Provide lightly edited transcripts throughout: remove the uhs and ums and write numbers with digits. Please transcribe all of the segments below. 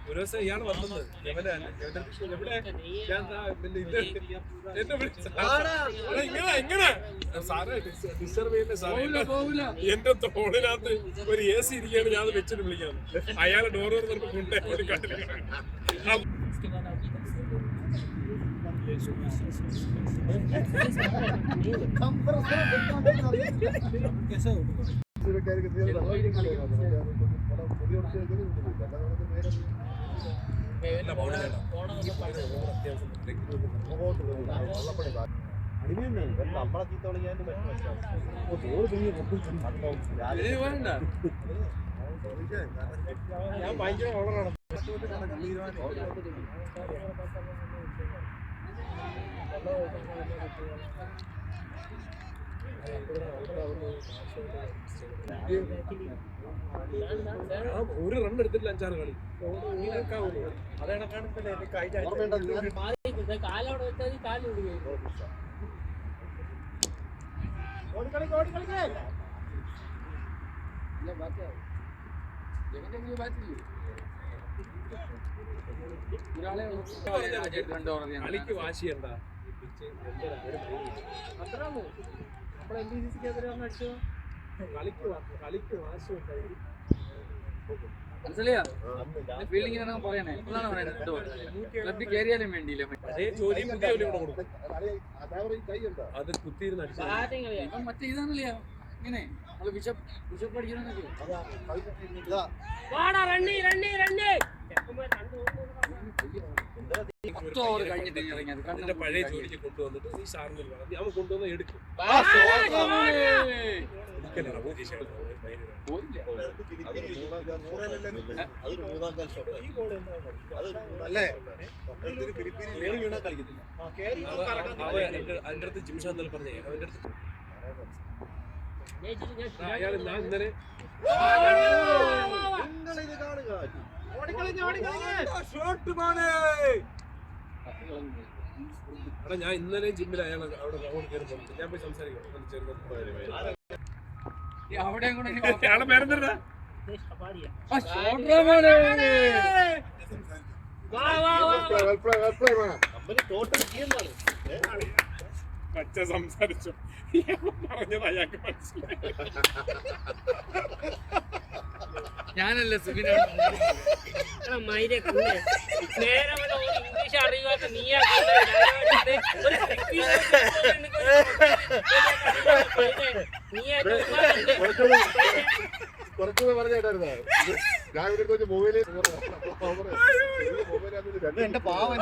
ഒരു ദിവസം ഇയാൾ വന്നത് എങ്ങനെ സാറേ ഡിസ്റ്റർബ് ചെയ്യുന്ന സാറേ എന്റെ തോളിനകത്ത് ഒരു AC ഇരിക്കുകയാണ് ഞാൻ വെച്ചിട്ട് വിളിക്കാന്ന്. അയാളെ ഡോർ തുറന്നപ്പോ കൊണ്ടേ ഒരു കണ്ടില്ല. നമ്മളെ ചീത്ത വിളിക്കാനും ഞാൻ ഭയങ്കര ഓളറാണ്. ഒരു റൺ എടുത്തിട്ടില്ല 5-6 കളി. കളിക്ക് വാശിയണ്ട കളിക്ക് വാശിയുണ്ടായി. മനസ്സിലായോ? ഫീൽഡിംഗ് പറയണേ ക്ലബിൽ കയറിയാലും വേണ്ടിയില്ല. അതേ ജോലി പുതിയ ജോലി കൂടെ കൊടുക്കും. അത് കുത്തിയിരുന്ന ഇപ്പം മറ്റേ ഇതാണല്ലേ ഇങ്ങനെ നമ്മള് ബിഷപ്പ് അടിക്കണമെന്നൊക്കെ കഴിഞ്ഞിട്ട് ഇറങ്ങിയത് കണ്ണിന്റെ പഴയ ജോലിക്ക് കൊണ്ടുവന്നിട്ട് ഈ സാറിന് അവൻ കൊണ്ടുവന്ന് എടുക്കും. അതിന്റെ അടുത്ത് ജിംഷാ എന്നല്ല പറഞ്ഞേ അവന്റെ അടുത്ത് അയാൾ ഞാൻ ഇന്നലെ ഞാൻ ഇന്നലെ ജിമ്മിൽ അയാൾ അവിടെ റൗണ്ട് കയറി പോകുന്നു. ഞാൻ പോയി സംസാരിക്കാം. അവിടെ പേരെന്താ പച്ച സംസാരിച്ചു പറഞ്ഞത് അയാൾക്ക് മനസ്സിലായി. ഞാനല്ലേ സുബിന ഇംഗ്ലീഷ് അറിയാത്ത നീയാ കുറച്ചുകൂടെ പറഞ്ഞേട്ടായിരുന്നോ രാവിലെ കുറച്ച് മൊബൈലിൽ എന്റെ പാവം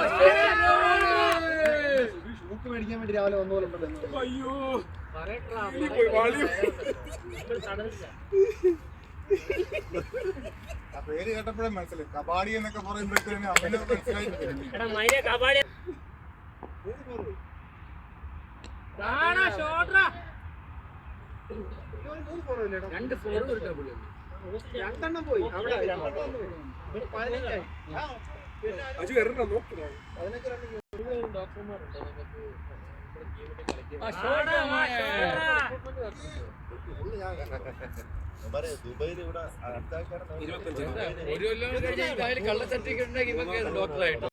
ഷൂക്ക് മേടിക്കാൻ വേണ്ടി രാവിലെ വന്ന പോലെ ഉണ്ടല്ലോ. അയ്യോ ആ പേര് കേട്ടപ്പോഴേ മനസ്സിലായി. കബാഡി എന്നൊക്കെ പറയുമ്പോഴത്തേനും അവന് മനസ്സിലായി. രണ്ടെണ്ണം പോയി അജു എറണ നോക്കണം. ദുബൈയിൽ ഇവിടെ 25 ഒരു കൊല്ലം കഴിഞ്ഞ കള്ള സർട്ടിഫിക്കറ്റ് ഉണ്ടാക്കി ഡോക്ടറായിട്ട്